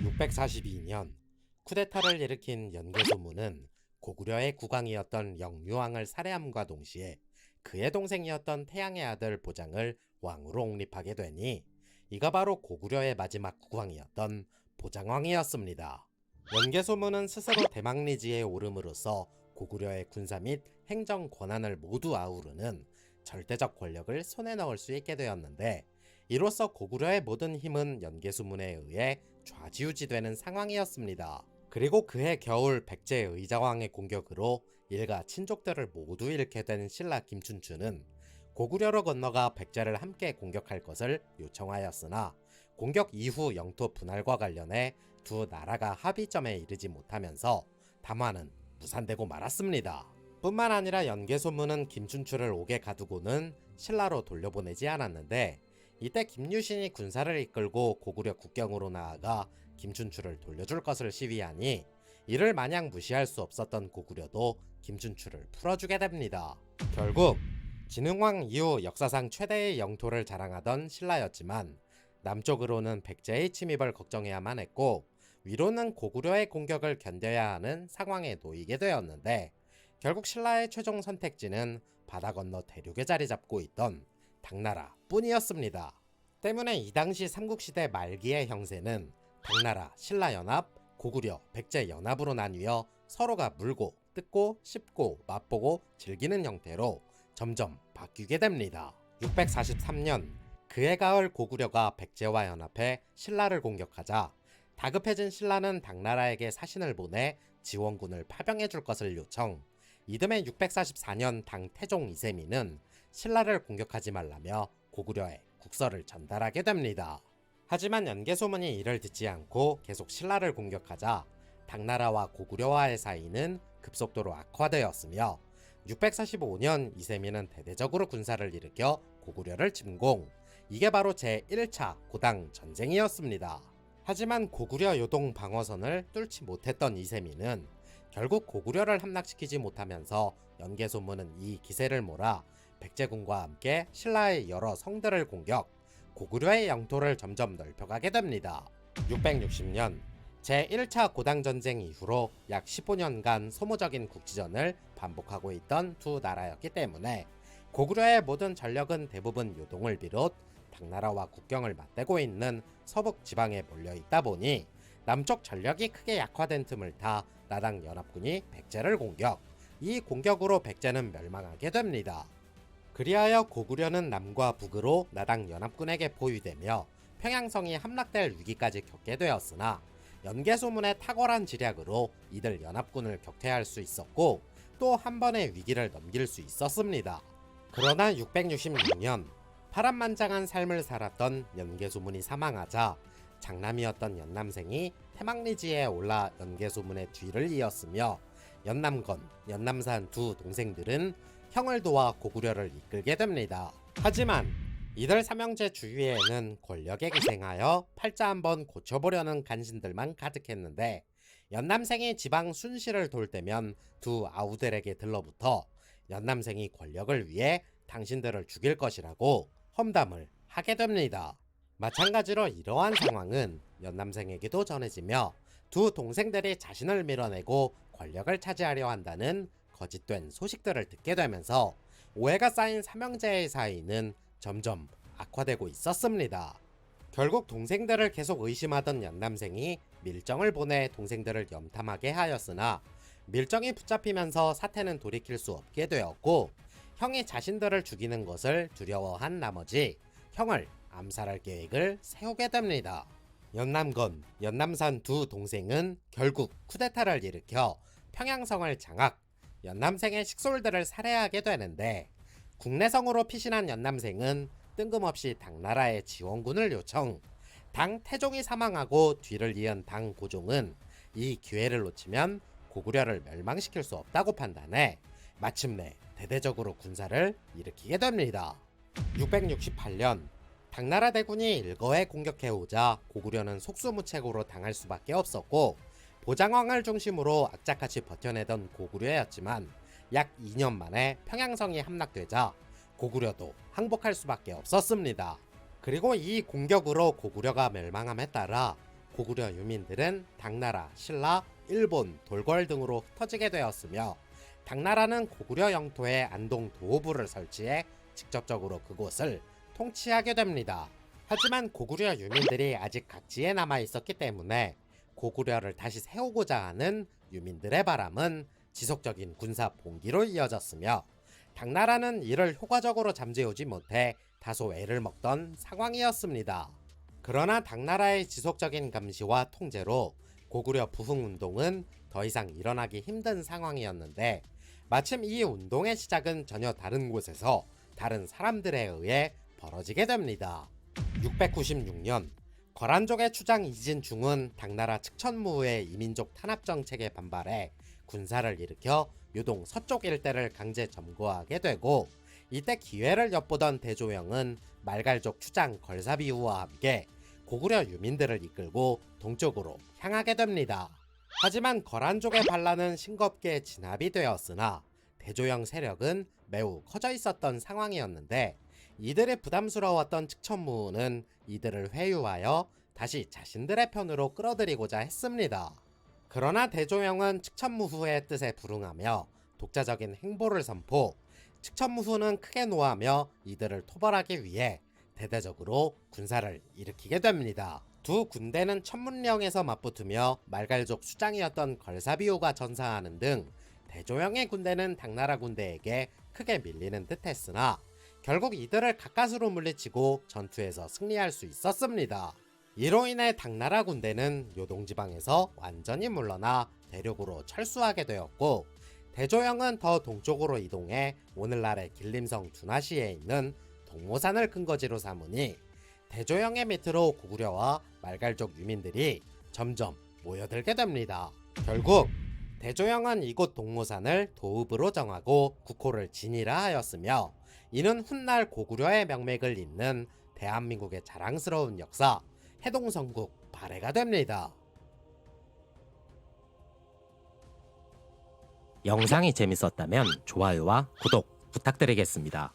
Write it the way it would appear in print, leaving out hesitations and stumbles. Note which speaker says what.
Speaker 1: 642년 쿠데타를 일으킨 연개소문은 고구려의 국왕이었던 영유왕을 살해함과 동시에 그의 동생이었던 태양의 아들 보장을 왕으로 옹립하게 되니 이가 바로 고구려의 마지막 국왕이었던 보장왕이었습니다. 연개소문은 스스로 대망리지에 오름으로써 고구려의 군사 및 행정 권한을 모두 아우르는 절대적 권력을 손에 넣을 수 있게 되었는데, 이로써 고구려의 모든 힘은 연개소문에 의해 좌지우지되는 상황이었습니다. 그리고 그해 겨울 백제 의자왕의 공격으로 일가 친족들을 모두 잃게 된 신라 김춘추는 고구려로 건너가 백제를 함께 공격할 것을 요청하였으나, 공격 이후 영토 분할과 관련해 두 나라가 합의점에 이르지 못하면서 담화는 무산되고 말았습니다. 뿐만 아니라 연개소문은 김춘추를 옥에 가두고는 신라로 돌려보내지 않았는데, 이때 김유신이 군사를 이끌고 고구려 국경으로 나아가 김춘추를 돌려줄 것을 시위하니 이를 마냥 무시할 수 없었던 고구려도 김춘추를 풀어주게 됩니다. 결국 진흥왕 이후 역사상 최대의 영토를 자랑하던 신라였지만 남쪽으로는 백제의 침입을 걱정해야만 했고, 위로는 고구려의 공격을 견뎌야 하는 상황에 놓이게 되었는데, 결국 신라의 최종 선택지는 바다 건너 대륙에 자리 잡고 있던 당나라 뿐이었습니다. 때문에 이 당시 삼국시대 말기의 형세는 당나라, 신라연합, 고구려, 백제연합으로 나뉘어 서로가 물고 뜯고 씹고 맛보고 즐기는 형태로 점점 바뀌게 됩니다. 643년 그해 가을 고구려가 백제와 연합해 신라를 공격하자 다급해진 신라는 당나라에게 사신을 보내 지원군을 파병해 줄 것을 요청. 이듬해 644년 당 태종 이세민은 신라를 공격하지 말라며 고구려에 국서를 전달하게 됩니다. 하지만 연개소문이 이를 듣지 않고 계속 신라를 공격하자 당나라와 고구려와의 사이는 급속도로 악화되었으며, 645년 이세민은 대대적으로 군사를 일으켜 고구려를 침공. 이게 바로 제1차 고당 전쟁이었습니다. 하지만 고구려 요동 방어선을 뚫지 못했던 이세민은 결국 고구려를 함락시키지 못하면서 연개소문은 이 기세를 몰아 백제군과 함께 신라의 여러 성들을 공격, 고구려의 영토를 점점 넓혀가게 됩니다. 660년 제1차 고당전쟁 이후로 약 15년간 소모적인 국지전을 반복하고 있던 두 나라였기 때문에 고구려의 모든 전력은 대부분 요동을 비롯 당나라와 국경을 맞대고 있는 서북 지방에 몰려있다 보니 남쪽 전력이 크게 약화된 틈을 타 나당 연합군이 백제를 공격. 이 공격으로 백제는 멸망하게 됩니다. 그리하여 고구려는 남과 북으로 나당 연합군에게 포위되며 평양성이 함락될 위기까지 겪게 되었으나, 연개소문의 탁월한 지략으로 이들 연합군을 격퇴할 수 있었고 또 한 번의 위기를 넘길 수 있었습니다. 그러나 666년 파란만장한 삶을 살았던 연개소문이 사망하자 장남이었던 연남생이 태망리지에 올라 연개소문의 뒤를 이었으며, 연남건, 연남산 두 동생들은 형을 도와 고구려를 이끌게 됩니다. 하지만 이들 삼형제 주위에는 권력에 기생하여 팔자 한번 고쳐보려는 간신들만 가득했는데, 연남생이 지방 순시를 돌 때면 두 아우들에게 들러붙어 연남생이 권력을 위해 당신들을 죽일 것이라고 험담을 하게 됩니다. 마찬가지로 이러한 상황은 연남생에게도 전해지며 두 동생들이 자신을 밀어내고 권력을 차지하려 한다는 거짓된 소식들을 듣게 되면서 오해가 쌓인 삼형제의 사이는 점점 악화되고 있었습니다. 결국 동생들을 계속 의심하던 연남생이 밀정을 보내 동생들을 염탐하게 하였으나 밀정이 붙잡히면서 사태는 돌이킬 수 없게 되었고, 형이 자신들을 죽이는 것을 두려워한 나머지 형을 암살할 계획을 세우게 됩니다. 연남건, 연남산 두 동생은 결국 쿠데타를 일으켜 평양성을 장악, 연남생의 식솔들을 살해하게 되는데, 국내성으로 피신한 연남생은 뜬금없이 당나라의 지원군을 요청. 당 태종이 사망하고 뒤를 이은 당 고종은 이 기회를 놓치면 고구려를 멸망시킬 수 없다고 판단해 마침내 대대적으로 군사를 일으키게 됩니다. 668년 당나라 대군이 일거에 공격해오자 고구려는 속수무책으로 당할 수밖에 없었고, 보장왕을 중심으로 악착같이 버텨내던 고구려였지만 약 2년 만에 평양성이 함락되자 고구려도 항복할 수밖에 없었습니다. 그리고 이 공격으로 고구려가 멸망함에 따라 고구려 유민들은 당나라, 신라, 일본, 돌궐 등으로 흩어지게 되었으며 당나라는 고구려 영토에 안동 도호부를 설치해 직접적으로 그곳을 통치하게 됩니다. 하지만 고구려 유민들이 아직 각지에 남아 있었기 때문에 고구려를 다시 세우고자 하는 유민들의 바람은 지속적인 군사 봉기로 이어졌으며 당나라는 이를 효과적으로 잠재우지 못해 다소 애를 먹던 상황이었습니다. 그러나 당나라의 지속적인 감시와 통제로 고구려 부흥운동은 더 이상 일어나기 힘든 상황이었는데 마침 이 운동의 시작은 전혀 다른 곳에서 다른 사람들에 의해 벌어지게 됩니다. 696년 거란족의 추장 이진중은 당나라 측천무후의 이민족 탄압 정책에 반발해 군사를 일으켜 요동 서쪽 일대를 강제 점거하게 되고 이때 기회를 엿보던 대조영은 말갈족 추장 걸사비우와 함께 고구려 유민들을 이끌고 동쪽으로 향하게 됩니다. 하지만 거란족의 반란은 싱겁게 진압이 되었으나 대조영 세력은 매우 커져 있었던 상황이었는데 이들의 부담스러웠던 측천무후는 이들을 회유하여 다시 자신들의 편으로 끌어들이고자 했습니다. 그러나 대조영은 측천무후의 뜻에 불응하며 독자적인 행보를 선포, 측천무후는 크게 노하며 이들을 토벌하기 위해 대대적으로 군사를 일으키게 됩니다. 두 군대는 천문령에서 맞붙으며 말갈족 수장이었던 걸사비우가 전사하는 등 대조영의 군대는 당나라 군대에게 크게 밀리는 듯 했으나 결국 이들을 가까스로 물리치고 전투에서 승리할 수 있었습니다. 이로 인해 당나라 군대는 요동지방에서 완전히 물러나 대륙으로 철수하게 되었고 대조영은 더 동쪽으로 이동해 오늘날의 길림성 두나시에 있는 동모산을 근거지로 삼으니 대조영의 밑으로 고구려와 말갈족 유민들이 점점 모여들게 됩니다. 결국 대조영은 이곳 동모산을 도읍으로 정하고 국호를 진이라 하였으며 이는 훗날 고구려의 명맥을 잇는 대한민국의 자랑스러운 역사 해동성국 발해가 됩니다.
Speaker 2: 영상이 재밌었다면 좋아요와 구독 부탁드리겠습니다.